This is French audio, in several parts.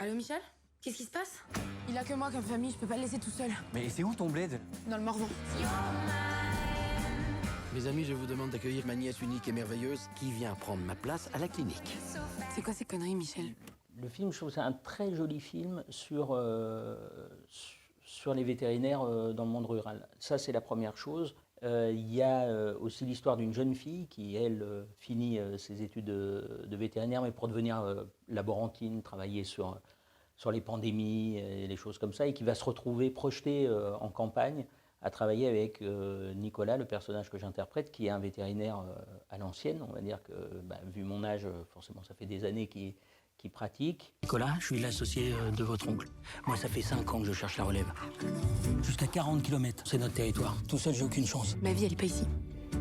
Allô Michel? Qu'est-ce qui se passe? Il a que moi comme famille, je peux pas le laisser tout seul. Mais c'est où ton bled? Dans le Morvan. Mes amis, je vous demande d'accueillir ma nièce unique et merveilleuse qui vient prendre ma place à la clinique. C'est quoi ces conneries, Michel? Le film, je trouve que c'est un très joli film sur les vétérinaires dans le monde rural. Ça, c'est la première chose. Il y a aussi l'histoire d'une jeune fille qui, elle, finit ses études de vétérinaire, mais pour devenir laborantine, travailler sur les pandémies et les choses comme ça, et qui va se retrouver projetée en campagne à travailler avec Nicolas, le personnage que j'interprète, qui est un vétérinaire à l'ancienne. On va dire que, vu mon âge, forcément, ça fait des années qu'il pratique. Nicolas, je suis l'associé de votre oncle. Moi, ça fait 5 ans que je cherche la relève. Jusqu'à 40 km, c'est notre territoire. Tout seul, j'ai aucune chance. Ma vie, elle est pas ici.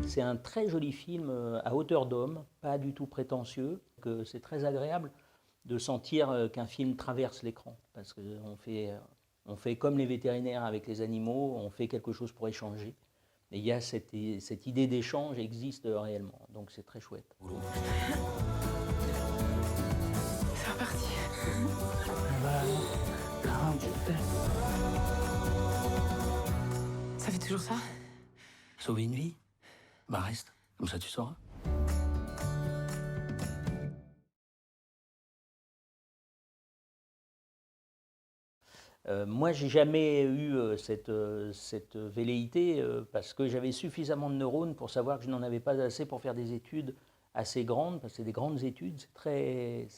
C'est un très joli film à hauteur d'homme, pas du tout prétentieux, que c'est très agréable de sentir qu'un film traverse l'écran, parce qu'on fait comme les vétérinaires avec les animaux, on fait quelque chose pour échanger. Et il y a cette idée d'échange existe réellement, donc c'est très chouette. C'est reparti. Ça fait toujours ça? Sauver une vie? Bah reste, comme ça tu sauras. Moi, j'ai jamais eu cette velléité parce que j'avais suffisamment de neurones pour savoir que je n'en avais pas assez pour faire des études assez grandes, parce que c'est des grandes études, c'est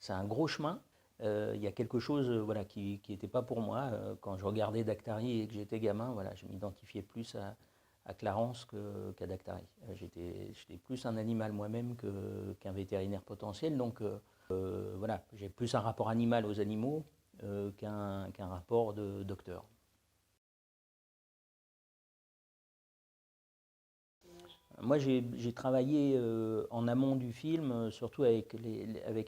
un gros chemin. Il y a quelque chose voilà, qui n'était pas pour moi. Quand je regardais Daktari et que j'étais gamin, voilà, je m'identifiais plus à Clarence qu'à Daktari. J'étais plus un animal moi-même qu'un vétérinaire potentiel, donc voilà, j'ai plus un rapport animal aux animaux qu'un rapport de docteur. Moi, j'ai travaillé en amont du film, surtout avec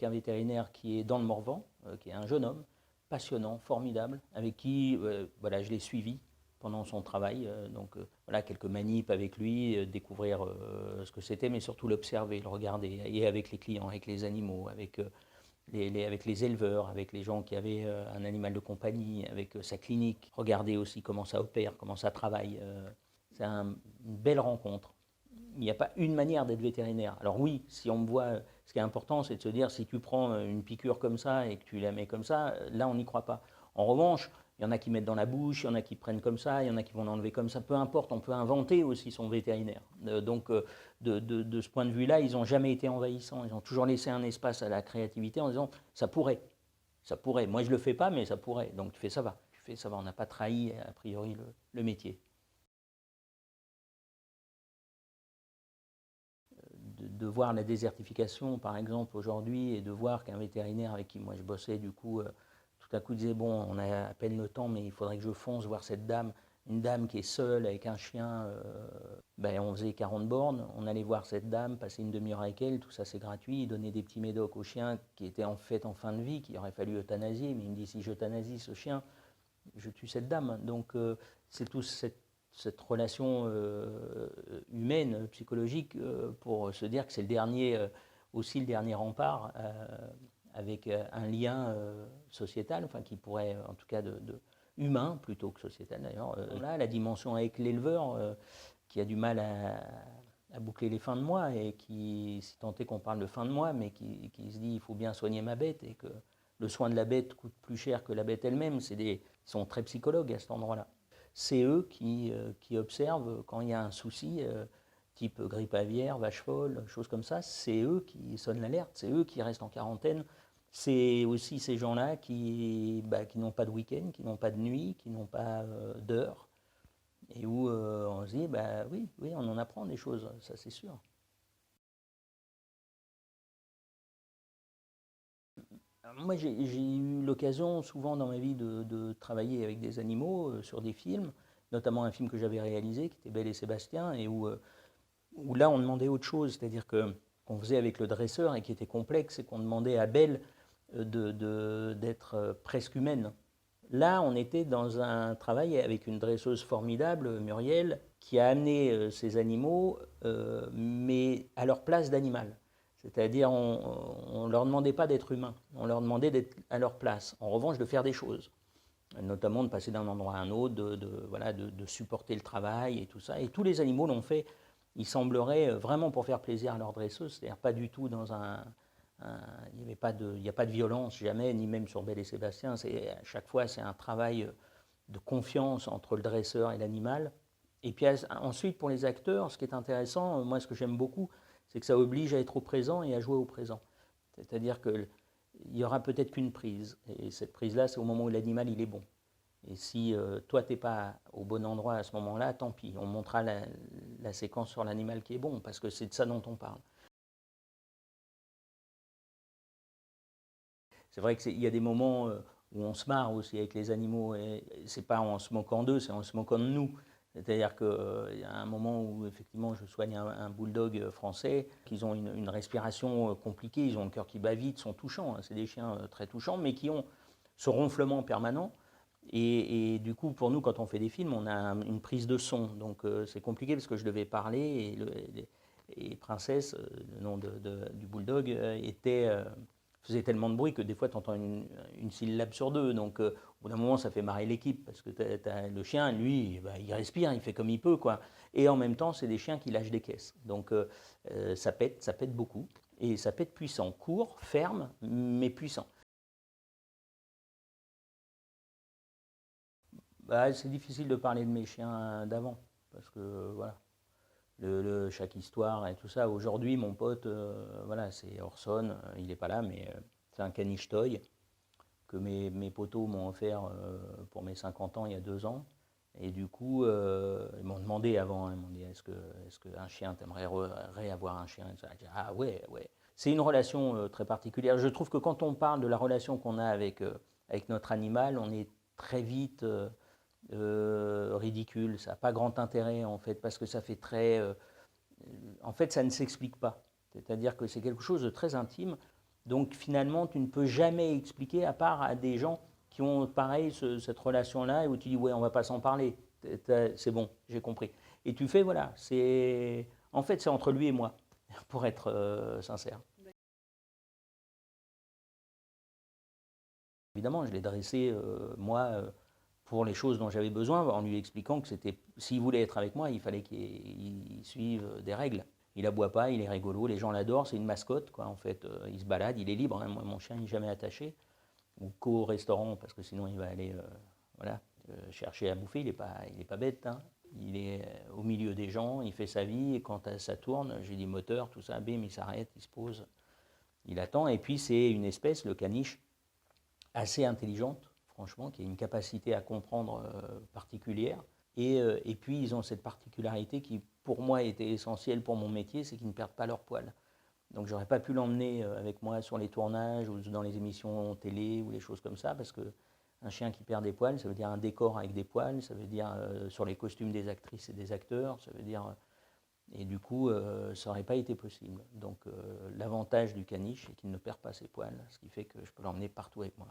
un vétérinaire qui est dans le Morvan, qui est un jeune homme, passionnant, formidable, avec qui voilà, je l'ai suivi pendant son travail. Donc voilà, quelques manips avec lui, découvrir ce que c'était, mais surtout l'observer, le regarder, et avec les clients, avec les animaux, avec les éleveurs, avec les gens qui avaient un animal de compagnie, avec sa clinique, regarder aussi comment ça opère, comment ça travaille. C'est une belle rencontre. Il n'y a pas une manière d'être vétérinaire. Alors oui, si on me voit, ce qui est important, c'est de se dire, si tu prends une piqûre comme ça et que tu la mets comme ça, là, on n'y croit pas. En revanche, il y en a qui mettent dans la bouche, il y en a qui prennent comme ça, il y en a qui vont l'enlever comme ça. Peu importe, on peut inventer aussi son vétérinaire. Donc, de ce point de vue-là, ils n'ont jamais été envahissants. Ils ont toujours laissé un espace à la créativité en disant, ça pourrait. Ça pourrait. Moi, je ne le fais pas, mais ça pourrait. Donc, tu fais, ça va. Tu fais, ça va. On n'a pas trahi, a priori, le métier. De voir la désertification, par exemple, aujourd'hui, et de voir qu'un vétérinaire avec qui moi je bossais, du coup, tout à coup disait, bon, on a à peine le temps, mais il faudrait que je fonce voir cette dame, une dame qui est seule avec un chien, on faisait 40 bornes, on allait voir cette dame, passer une demi-heure avec elle, tout ça c'est gratuit, il donnait des petits médocs au chien qui était en fait en fin de vie, qu'il aurait fallu euthanasier, mais il me dit, si j'euthanasie ce chien, je tue cette dame. Donc c'est tout cette relation humaine, psychologique, pour se dire que c'est aussi le dernier rempart avec un lien sociétal, enfin qui pourrait, en tout cas, humain plutôt que sociétal d'ailleurs. Là, la dimension avec l'éleveur qui a du mal à boucler les fins de mois et qui, si tant est qu'on parle de fin de mois, mais qui se dit il faut bien soigner ma bête et que le soin de la bête coûte plus cher que la bête elle-même. Ils sont très psychologues à cet endroit-là. C'est eux qui observent quand il y a un souci, type grippe aviaire, vache folle, choses comme ça. C'est eux qui sonnent l'alerte, c'est eux qui restent en quarantaine. C'est aussi ces gens-là qui n'ont pas de week-end, qui n'ont pas de nuit, qui n'ont pas d'heure, et où on se dit, oui, on en apprend des choses, ça c'est sûr. Moi, j'ai eu l'occasion souvent dans ma vie de travailler avec des animaux sur des films, notamment un film que j'avais réalisé qui était Belle et Sébastien, et où là on demandait autre chose, c'est-à-dire qu'on faisait avec le dresseur et qui était complexe, et qu'on demandait à Belle d'être presque humaine. Là, on était dans un travail avec une dresseuse formidable, Muriel, qui a amené ces animaux, mais à leur place d'animal. C'est-à-dire, on ne leur demandait pas d'être humains, on leur demandait d'être à leur place. En revanche, de faire des choses, notamment de passer d'un endroit à un autre, voilà, de supporter le travail et tout ça. Et tous les animaux l'ont fait, il semblerait, vraiment pour faire plaisir à leur dresseuse, c'est-à-dire pas du tout dans il n'y a pas de violence, jamais, ni même sur Belle et Sébastien. À chaque fois, c'est un travail de confiance entre le dresseur et l'animal. Et puis ensuite, pour les acteurs, ce qui est intéressant, moi, ce que j'aime beaucoup, c'est que ça oblige à être au présent et à jouer au présent. C'est-à-dire qu'il n'y aura peut-être qu'une prise. Et cette prise-là, c'est au moment où l'animal, il est bon. Et si toi, tu n'es pas au bon endroit à ce moment-là, tant pis. On montrera la séquence sur l'animal qui est bon, parce que c'est de ça dont on parle. C'est vrai qu'il y a des moments où on se marre aussi avec les animaux. Et c'est pas en se moquant d'eux, c'est en se moquant de nous. C'est-à-dire qu'il y a un moment où, effectivement, je soigne un bulldog français, qu'ils ont une respiration compliquée, ils ont le cœur qui bat vite, sont touchants, hein, c'est des chiens très touchants, mais qui ont ce ronflement permanent. Et du coup, pour nous, quand on fait des films, on a une prise de son. Donc c'est compliqué parce que je devais parler et Princesse, le nom du bulldog, faisait tellement de bruit que des fois, tu entends une syllabe sur deux. Donc, au bout d'un moment, ça fait marrer l'équipe parce que le chien, lui, bah, il respire, il fait comme il peut, quoi. Et en même temps, c'est des chiens qui lâchent des caisses. Donc, ça pète beaucoup. Et ça pète puissant, court, ferme, mais puissant. Bah, c'est difficile de parler de mes chiens d'avant parce que, voilà. Chaque histoire et tout ça. Aujourd'hui, mon pote, voilà, c'est Orson, il n'est pas là, mais c'est un caniche toy que mes potos m'ont offert pour mes 50 ans il y a 2 ans. Et du coup, ils m'ont demandé avant, hein, ils m'ont dit est-ce qu'un chien, t'aimerais réavoir un chien? J'ai dit, ah ouais, ouais. C'est une relation très particulière. Je trouve que quand on parle de la relation qu'on a avec notre animal, on est très vite ridicule, ça n'a pas grand intérêt en fait, parce que ça fait très... en fait, ça ne s'explique pas. C'est-à-dire que c'est quelque chose de très intime, donc finalement, tu ne peux jamais expliquer, à part à des gens qui ont pareil cette relation-là, où tu dis, ouais, on ne va pas s'en parler, c'est bon, j'ai compris. Et tu fais, voilà, en fait, c'est entre lui et moi, pour être sincère. Évidemment, je l'ai dressé, moi, pour les choses dont j'avais besoin, en lui expliquant que s'il voulait être avec moi, il fallait qu'il suive des règles. Il aboie pas, il est rigolo, les gens l'adorent, c'est une mascotte, quoi, en fait. Il se balade, il est libre, hein. Moi, mon chien, il n'est jamais attaché. Ou qu'au restaurant, parce que sinon, il va aller voilà, chercher à bouffer, il n'est pas bête, hein. Il est au milieu des gens, il fait sa vie, et quand ça tourne, j'ai dit moteur, tout ça, bim, il s'arrête, il se pose, il attend. Et puis, c'est une espèce, le caniche, assez intelligente, franchement, qui a une capacité à comprendre particulière. Et puis, ils ont cette particularité qui, pour moi, était essentielle pour mon métier, c'est qu'ils ne perdent pas leur poil. Donc, j'aurais pas pu l'emmener avec moi sur les tournages ou dans les émissions télé ou les choses comme ça, parce qu'un chien qui perd des poils, ça veut dire un décor avec des poils, ça veut dire sur les costumes des actrices et des acteurs, ça veut dire... et du coup, ça n'aurait pas été possible. Donc, l'avantage du caniche, c'est qu'il ne perd pas ses poils, ce qui fait que je peux l'emmener partout avec moi.